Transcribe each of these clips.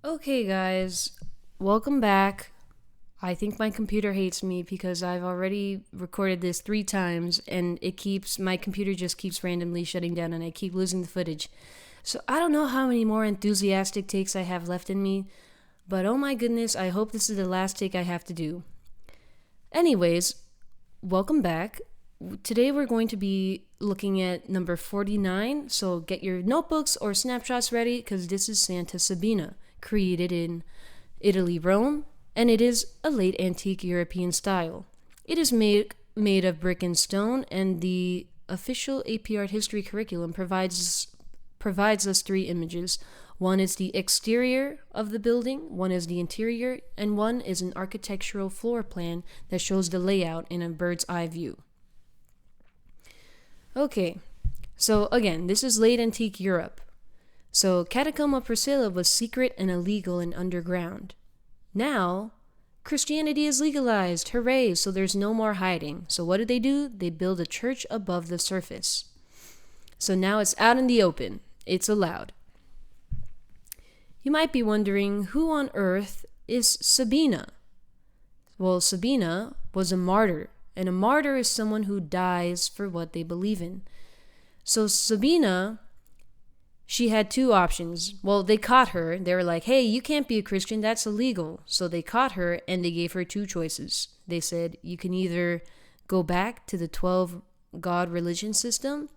Okay, guys, welcome back. I think my computer hates me because I've already recorded this 3 times and my computer just keeps randomly shutting down and I keep losing the footage. So I don't know how many more enthusiastic takes I have left in me, but oh my goodness, I hope this is the last take I have to do. Anyways, welcome back. Today we're going to be looking at number 49, so get your notebooks or snapshots ready because this is Santa Sabina, created in Italy, Rome, and it is a late antique European style. It is made of brick and stone, and the official AP Art History curriculum provides us 3 images. One is the exterior of the building, one is the interior, and one is an architectural floor plan that shows the layout in a bird's eye view. Okay, so again, this is late antique Europe. So Catacomb of Priscilla was secret and illegal and underground. Now, Christianity is legalized, hooray, so there's no more hiding. So what do? They build a church above the surface. So now it's out in the open. It's allowed. You might be wondering, who on earth is Sabina? Well, Sabina was a martyr, and a martyr is someone who dies for what they believe in. So Sabina, she had 2 options. Well, they caught her. They were like, hey, you can't be a Christian. That's illegal. So they caught her and they gave her 2 choices. They said, you can either go back to the 12 God religion system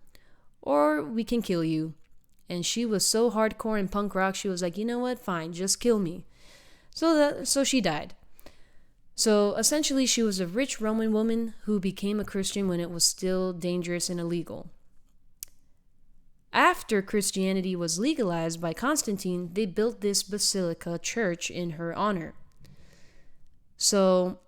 or we can kill you. And she was so hardcore in punk rock, she was like, you know what? Fine, just kill me. So she died. So essentially, she was a rich Roman woman who became a Christian when it was still dangerous and illegal. After Christianity was legalized by Constantine, they built this basilica church in her honor. So,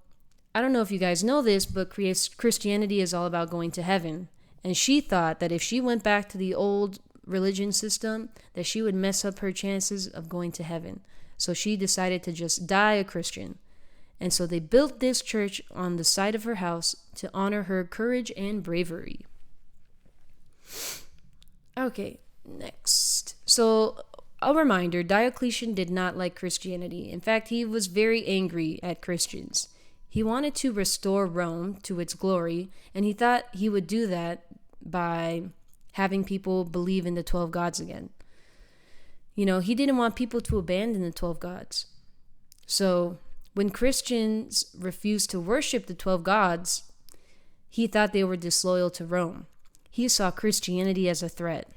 I don't know if you guys know this, but Christianity is all about going to heaven. And she thought that if she went back to the old religion system, that she would mess up her chances of going to heaven. So she decided to just die a Christian. And so they built this church on the side of her house to honor her courage and bravery. Okay, next. So, a reminder, Diocletian did not like Christianity. In fact, he was very angry at Christians. He wanted to restore Rome to its glory, and he thought he would do that by having people believe in the 12 gods again. You know, he didn't want people to abandon the 12 gods. So, when Christians refused to worship the 12 gods, he thought they were disloyal to Rome. He saw Christianity as a threat.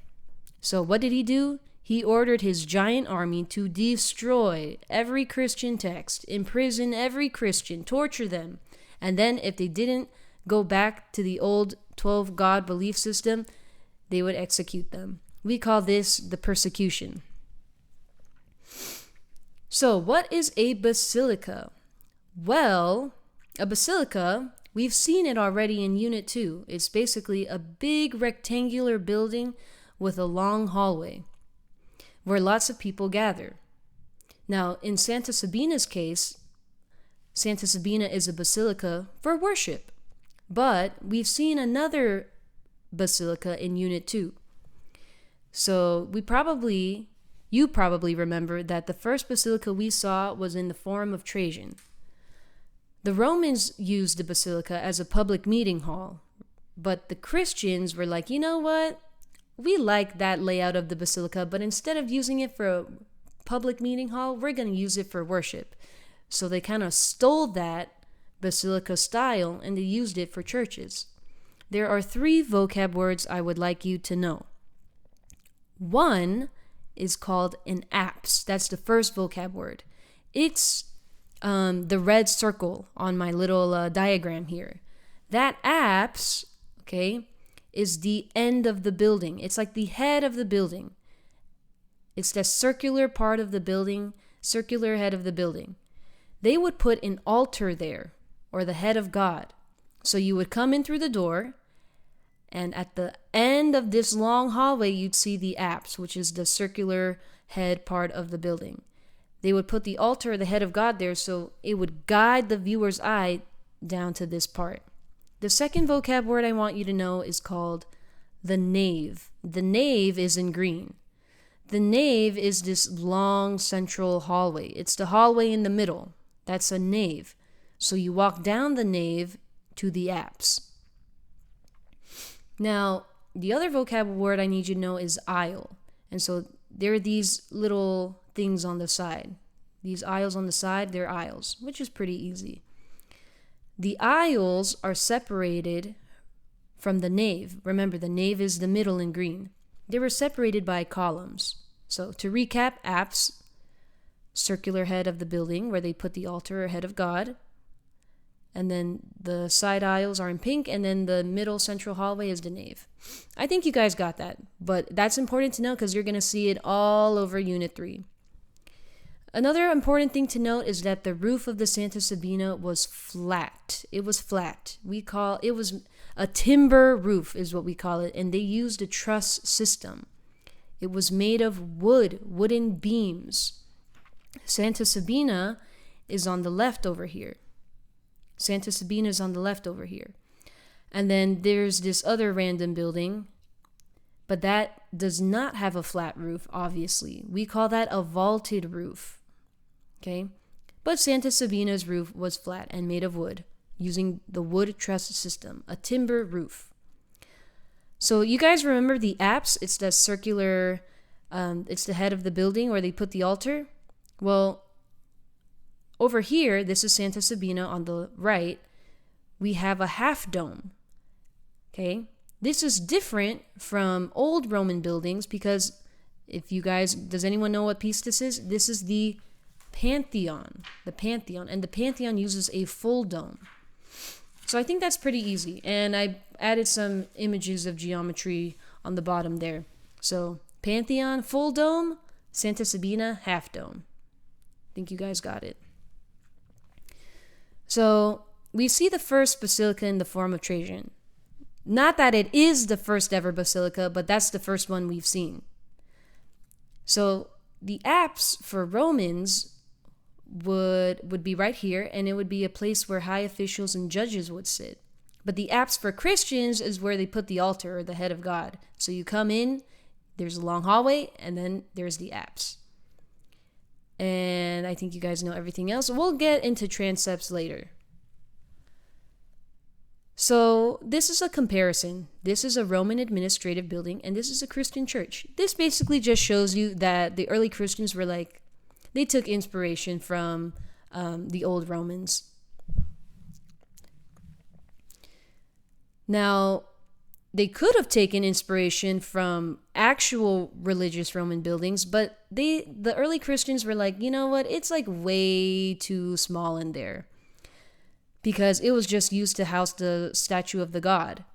So what did he do? He ordered his giant army to destroy every Christian text, imprison every Christian, torture them, and then if they didn't go back to the old 12 God belief system, they would execute them. We call this the persecution. So what is a basilica? Well, a basilica, we've seen it already in Unit 2. It's basically a big rectangular building with a long hallway where lots of people gather. Now, in Santa Sabina's case, Santa Sabina is a basilica for worship. But we've seen another basilica in Unit 2. So you probably remember that the first basilica we saw was in the Forum of Trajan. The Romans used the basilica as a public meeting hall, but the Christians were like, you know what? We like that layout of the basilica, but instead of using it for a public meeting hall, we're going to use it for worship. So they kind of stole that basilica style and they used it for churches. There are 3 vocab words I would like you to know. One is called an apse. That's the first vocab word. It's the red circle on my little diagram here. That apse, okay, is the end of the building. It's like the head of the building. It's the circular part of the building, circular head of the building. They would put an altar there, or the head of God. So you would come in through the door, and at the end of this long hallway, you'd see the apse, which is the circular head part of the building. They would put the altar, the head of God there, so it would guide the viewer's eye down to this part. The second vocab word I want you to know is called the nave. The nave is in green. The nave is this long central hallway. It's the hallway in the middle. That's a nave. So you walk down the nave to the apse. Now, the other vocab word I need you to know is aisle. And so there are these little things on the side. These aisles on the side, they're aisles, which is pretty easy. The aisles are separated from the nave. Remember, the nave is the middle in green. They were separated by columns. So to recap, apse, circular head of the building where they put the altar or head of God. And then the side aisles are in pink, and then the middle central hallway is the nave. I think you guys got that, but that's important to know because you're going to see it all over Unit 3. Another important thing to note is that the roof of the Santa Sabina was flat. It was flat. It was a timber roof is what we call it, and they used a truss system. It was made of wooden beams. Santa Sabina is on the left over here. Santa Sabina is on the left over here. And then there's this other random building, but that does not have a flat roof, obviously. We call that a vaulted roof. Okay? But Santa Sabina's roof was flat and made of wood, using the wood truss system, a timber roof. So you guys remember the apse? It's that circular, it's the head of the building where they put the altar. Well, over here, this is Santa Sabina on the right. We have a half dome. Okay? This is different from old Roman buildings because does anyone know what piece this is? This is the Pantheon. The Pantheon. And the Pantheon uses a full dome. So I think that's pretty easy. And I added some images of geometry on the bottom there. So Pantheon, full dome. Santa Sabina, half dome. I think you guys got it. So we see the first basilica in the Forum of Trajan. Not that it is the first ever basilica, but that's the first one we've seen. So the apse for Romans would be right here, and it would be a place where high officials and judges would sit. But the apse for Christians is where they put the altar or the head of God. So you come in, there's a long hallway, and then there's the apse. And I think you guys know everything else. We'll get into transepts later. So this is a comparison. This is a Roman administrative building, and this is a Christian church. This basically just shows you that the early Christians were they took inspiration from the old Romans. Now, they could have taken inspiration from actual religious Roman buildings, but the early Christians were like, you know what? It's way too small in there. Because it was just used to house the statue of the god.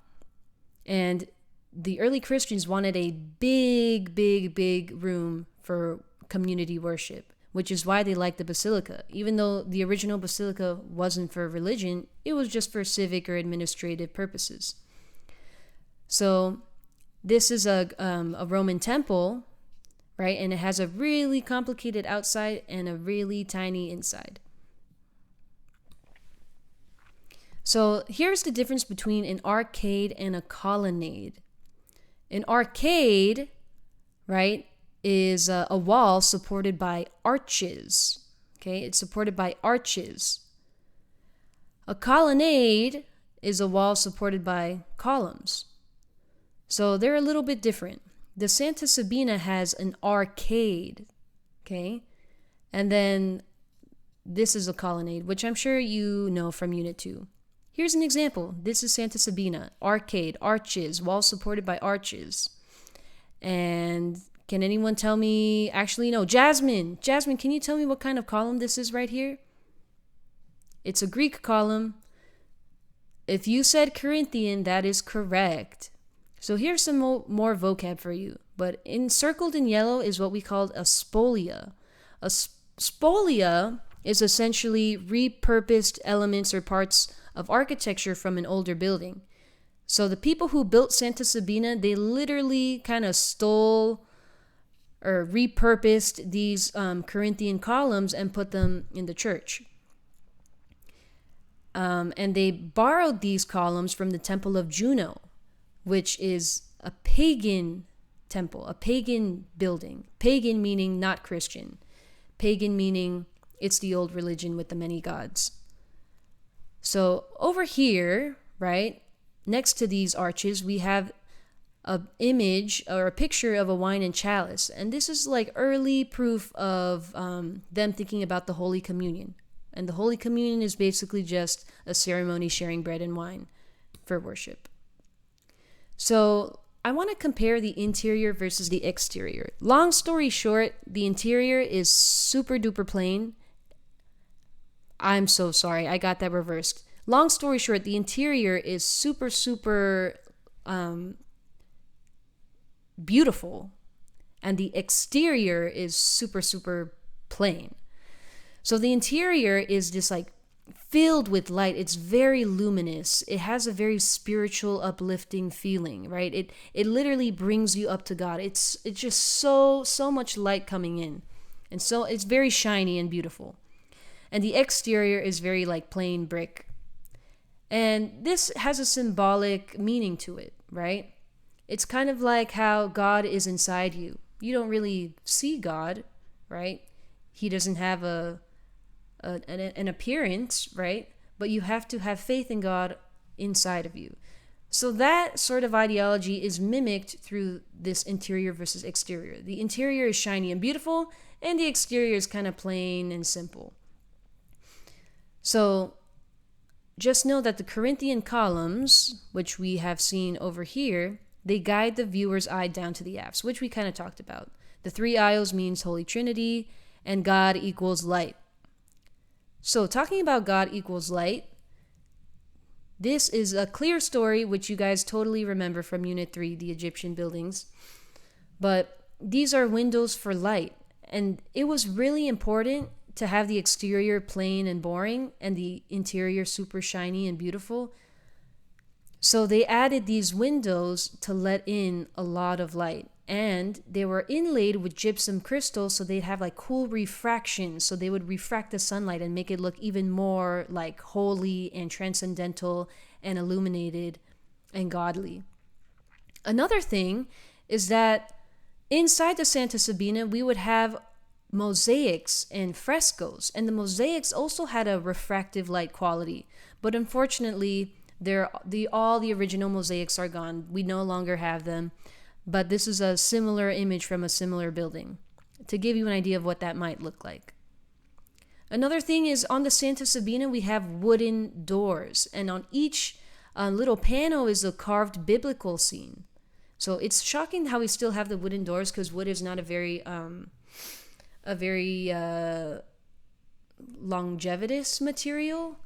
And the early Christians wanted a big, big, big room for community worship, which is why they liked the basilica. Even though the original basilica wasn't for religion, it was just for civic or administrative purposes. So this is a Roman temple, right? And it has a really complicated outside and a really tiny inside. So here's the difference between an arcade and a colonnade. An arcade, right, is a wall supported by arches. Okay, it's supported by arches. A colonnade is a wall supported by columns. So they're a little bit different. The Santa Sabina has an arcade, okay? And then this is a colonnade, which I'm sure you know from Unit 2. Here's an example. This is Santa Sabina, arcade, arches, wall supported by arches. And can anyone tell me, actually no, Jasmine, can you tell me what kind of column this is right here? It's a Greek column. If you said Corinthian, that is correct. So here's some more vocab for you. But encircled in yellow is what we call a spolia. A spolia is essentially repurposed elements or parts of architecture from an older building. So the people who built Santa Sabina, they literally kind of stole or repurposed these Corinthian columns and put them in the church. And they borrowed these columns from the temple of Juno, which is a pagan temple, a pagan building. Pagan meaning not Christian. Pagan meaning it's the old religion with the many gods. So over here, right, next to these arches, we have a image or a picture of a wine and chalice. And this is like early proof of them thinking about the Holy Communion. And the Holy Communion is basically just a ceremony sharing bread and wine for worship. So I want to compare the interior versus the exterior. Long story short, the interior is super duper plain. I'm so sorry, I got that reversed. Long story short, the interior is super, super beautiful, and the exterior is super, super plain. So the interior is just like filled with light. It's very luminous. It has a very spiritual, uplifting feeling, right? It literally brings you up to God. It's just so much light coming in, and so it's very shiny and beautiful. And the exterior is very like plain brick. And this has a symbolic meaning to it, right? It's kind of like how God is inside you. You don't really see God, right? He doesn't have an appearance, right? But you have to have faith in God inside of you. So that sort of ideology is mimicked through this interior versus exterior. The interior is shiny and beautiful, and the exterior is kind of plain and simple. So just know that the Corinthian columns, which we have seen over here, they guide the viewer's eye down to the apse, which we kind of talked about. The three aisles means Holy Trinity, and God equals light. So talking about God equals light, this is a clear story which you guys totally remember from Unit 3, the Egyptian buildings. But these are windows for light, and it was really important to have the exterior plain and boring and the interior super shiny and beautiful. So they added these windows to let in a lot of light, and they were inlaid with gypsum crystal, so they'd have like cool refraction, so they would refract the sunlight and make it look even more like holy and transcendental and illuminated and godly. Another thing is that inside the Santa Sabina we would have mosaics and frescoes, and the mosaics also had a refractive light quality, but unfortunately all the original mosaics are gone. We no longer have them, but this is a similar image from a similar building to give you an idea of what that might look like. Another thing is on the Santa Sabina we have wooden doors, and on each little panel is a carved biblical scene. So it's shocking how we still have the wooden doors, because wood is not a very longevitous material.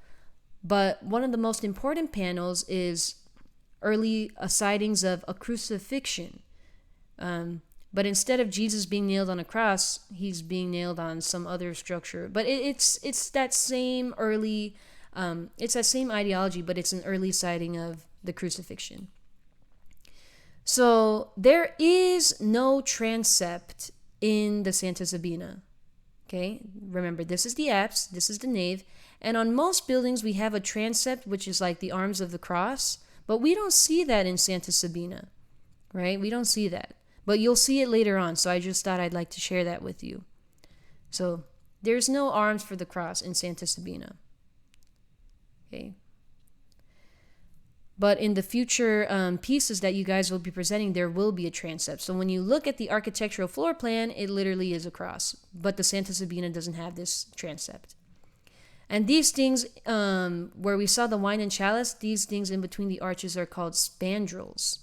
But one of the most important panels is early sightings of a crucifixion. But instead of Jesus being nailed on a cross, he's being nailed on some other structure. But it's that same early, it's that same ideology, but it's an early sighting of the crucifixion. So there is no transept in the Santa Sabina. Okay, remember, this is the apse, this is the nave, and on most buildings we have a transept, which is like the arms of the cross, but we don't see that in Santa Sabina, right? We don't see that, but you'll see it later on, so I just thought I'd like to share that with you. So there's no arms for the cross in Santa Sabina. Okay. But in the future pieces that you guys will be presenting, there will be a transept. So when you look at the architectural floor plan, it literally is a cross. But the Santa Sabina doesn't have this transept. And these things, where we saw the wine and chalice, these things in between the arches are called spandrels,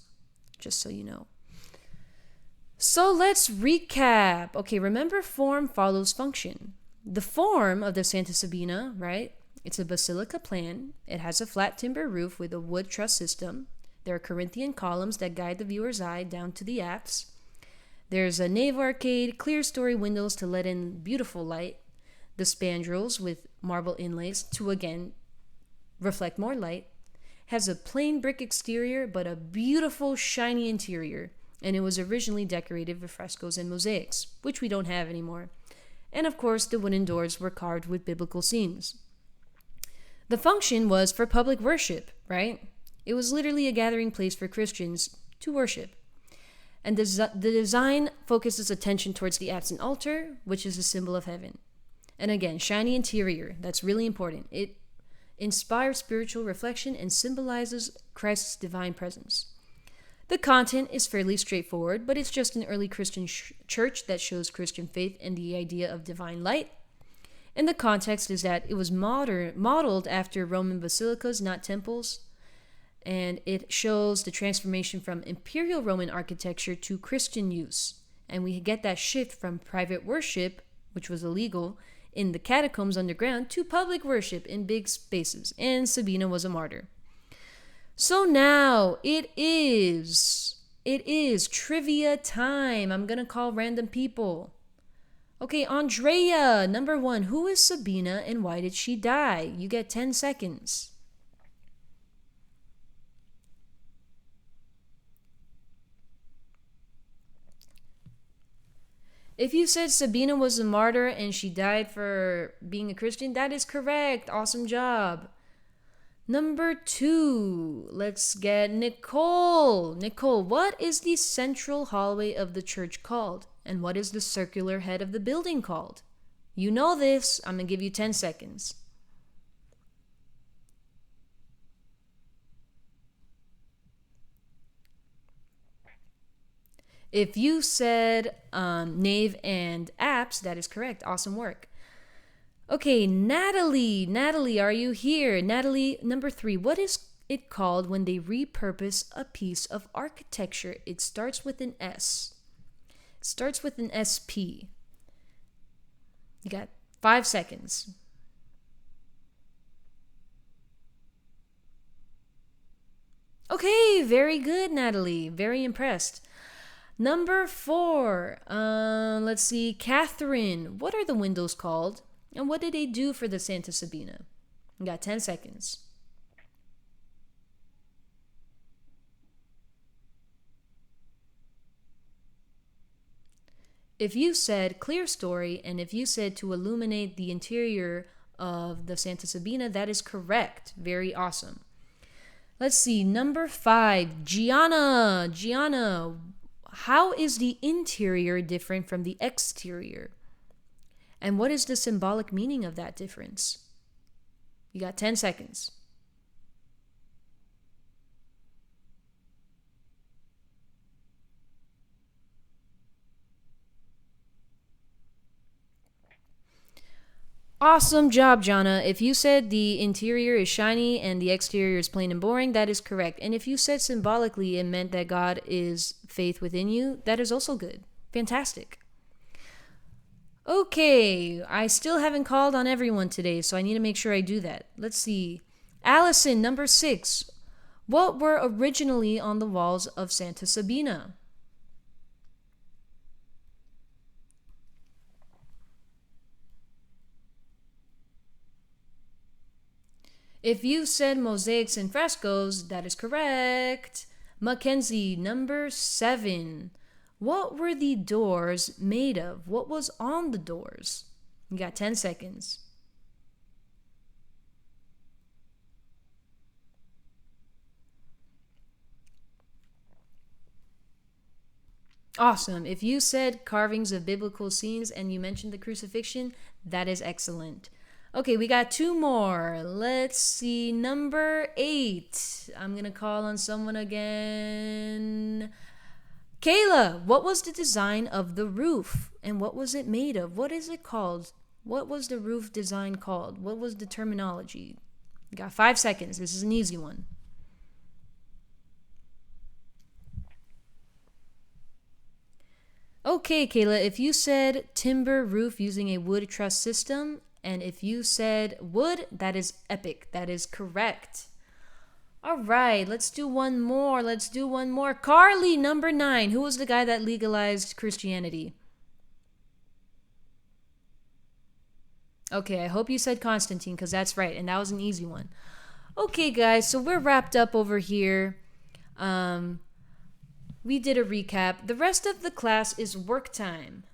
just so you know. So let's recap. Okay, remember, form follows function. The form of the Santa Sabina, right? It's a basilica plan. It has a flat timber roof with a wood truss system. There are Corinthian columns that guide the viewer's eye down to the apse. There's a nave arcade, clear story windows to let in beautiful light. The spandrels with marble inlays to again reflect more light. Has a plain brick exterior but a beautiful shiny interior. And it was originally decorated with frescoes and mosaics, which we don't have anymore. And of course, the wooden doors were carved with biblical scenes. The function was for public worship, right? It was literally a gathering place for Christians to worship. And the design focuses attention towards the absent altar, which is a symbol of heaven. And again, shiny interior, that's really important. It inspires spiritual reflection and symbolizes Christ's divine presence. The content is fairly straightforward, but it's just an early Christian church that shows Christian faith and the idea of divine light. And the context is that it was modeled after Roman basilicas, not temples. And it shows the transformation from imperial Roman architecture to Christian use. And we get that shift from private worship, which was illegal, in the catacombs underground, to public worship in big spaces. And Sabina was a martyr. So now it is trivia time. I'm going to call random people. Okay, Andrea, number 1. Who is Sabina and why did she die? You get 10 seconds. If you said Sabina was a martyr and she died for being a Christian, that is correct. Awesome job. Number 2, let's get Nicole. Nicole, what is the central hallway of the church called? And what is the circular head of the building called? You know this. I'm going to give you 10 seconds. If you said nave and apse, that is correct. Awesome work. Okay, Natalie. Natalie, are you here? Natalie, number 3. What is it called when they repurpose a piece of architecture? It starts with an S. It starts with an SP. You got 5 seconds. Okay, very good, Natalie. Very impressed. Number 4. Let's see. Catherine, what are the windows called? And what did they do for the Santa Sabina? You got 10 seconds. If you said clear story, and if you said to illuminate the interior of the Santa Sabina, that is correct. Very awesome. Let's see. Number 5. Gianna. Gianna, how is the interior different from the exterior? And what is the symbolic meaning of that difference? You got 10 seconds. Awesome job, Jana. If you said the interior is shiny and the exterior is plain and boring, that is correct. And if you said symbolically it meant that God is faith within you, that is also good. Fantastic. Okay, I still haven't called on everyone today, so I need to make sure I do that. Let's see. Allison, number 6. What were originally on the walls of Santa Sabina? If you said mosaics and frescoes, that is correct. Mackenzie, number 7. What were the doors made of? What was on the doors? You got 10 seconds. Awesome. If you said carvings of biblical scenes and you mentioned the crucifixion, that is excellent. Okay, we got 2 more. Let's see. Number 8. I'm going to call on someone again. Kayla, what was the design of the roof? And what was it made of? What is it called? What was the roof design called? What was the terminology? You got 5 seconds. This is an easy one. Okay, Kayla, if you said timber roof using a wood truss system, and if you said wood, that is epic. That is correct. All right, let's do one more. Carly, number 9. Who was the guy that legalized Christianity? Okay, I hope you said Constantine, because that's right, and that was an easy one. Okay, guys, so we're wrapped up over here. We did a recap. The rest of the class is work time.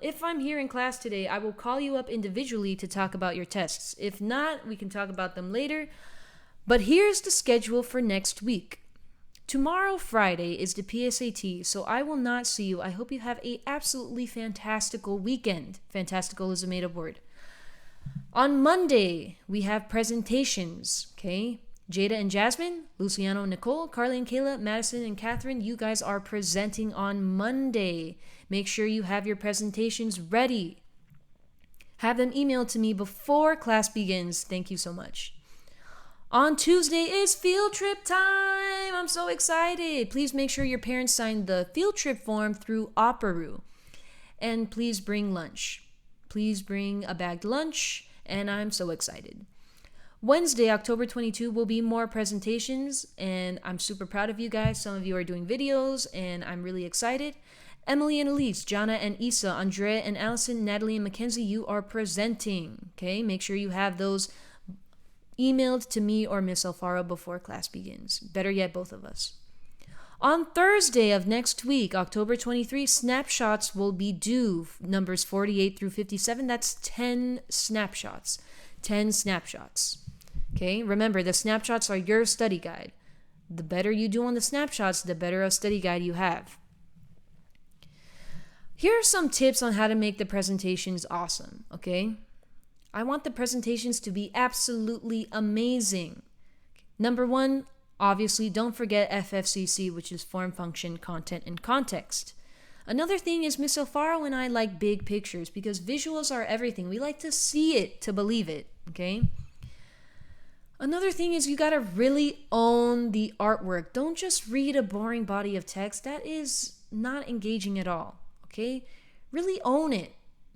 If I'm here in class today, I will call you up individually to talk about your tests. If not, we can talk about them later. But here's the schedule for next week. Tomorrow, Friday, is the PSAT, so I will not see you. I hope you have a absolutely fantastical weekend. Fantastical is a made-up word. On Monday, we have presentations, okay? Jada and Jasmine, Luciano and Nicole, Carly and Kayla, Madison and Catherine, you guys are presenting on Monday. Make sure you have your presentations ready. Have them emailed to me before class begins. Thank you so much. On Tuesday is field trip time. I'm so excited. Please make sure your parents sign the field trip form through Operu. And please bring lunch. Please bring a bagged lunch, and I'm so excited. Wednesday, October 22, will be more presentations, and I'm super proud of you guys. Some of you are doing videos, and I'm really excited. Emily and Elise, Jana and Isa, Andrea and Allison, Natalie and Mackenzie, you are presenting. Okay, make sure you have those emailed to me or Miss Alfaro before class begins. Better yet, both of us. On Thursday of next week, October 23, snapshots will be due, numbers 48 through 57. That's 10 snapshots. 10 snapshots. Okay, remember, the snapshots are your study guide. The better you do on the snapshots, the better a study guide you have. Here are some tips on how to make the presentations awesome, okay? I want the presentations to be absolutely amazing. Number one, obviously, don't forget FFCC, which is form, function, content, and context. Another thing is Miss Alfaro and I like big pictures because visuals are everything. We like to see it to believe it, okay? Another thing is you gotta really own the artwork. Don't just read a boring body of text. That is not engaging at all, okay? Really own it.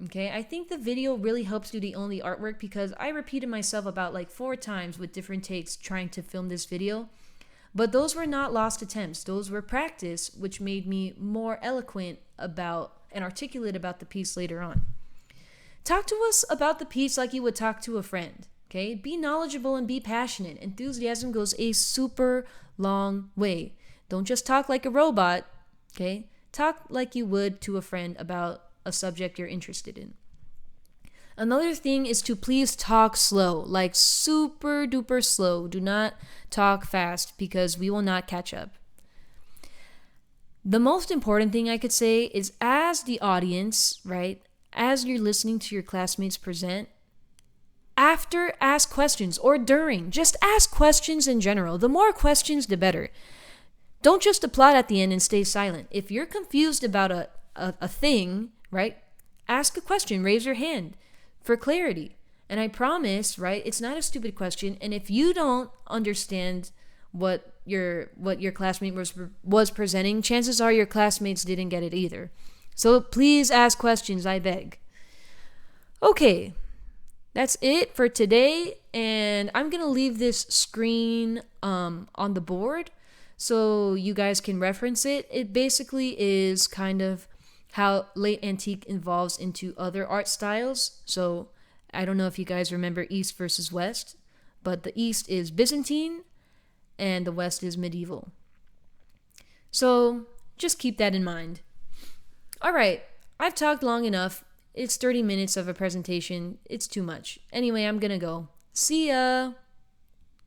Okay, I think the video really helps you to own the artwork because I repeated myself about like 4 times with different takes trying to film this video. But those were not lost attempts. Those were practice, which made me more eloquent about and articulate about the piece later on. Talk to us about the piece like you would talk to a friend. Okay, be knowledgeable and be passionate. Enthusiasm goes a super long way. Don't just talk like a robot. Okay, talk like you would to a friend about a subject you're interested in. Another thing is to please talk slow, like super duper slow. Do not talk fast because we will not catch up. The most important thing I could say is as the audience, right, as you're listening to your classmates present, after, ask questions, or during, just ask questions in general. The more questions, the better. Don't just applaud at the end and stay silent. If you're confused about a thing, right, ask a question, raise your hand for clarity. And I promise, right, it's not a stupid question. And if you don't understand what your classmate was presenting, chances are your classmates didn't get it either. So please ask questions, I beg. Okay, that's it for today. And I'm going to leave this screen on the board so you guys can reference it. It basically is kind of how late antique evolves into other art styles. So I don't know if you guys remember East versus West, but the East is Byzantine and the West is medieval. So just keep that in mind. All right, I've talked long enough. It's 30 minutes of a presentation. It's too much. Anyway, I'm gonna go. See ya!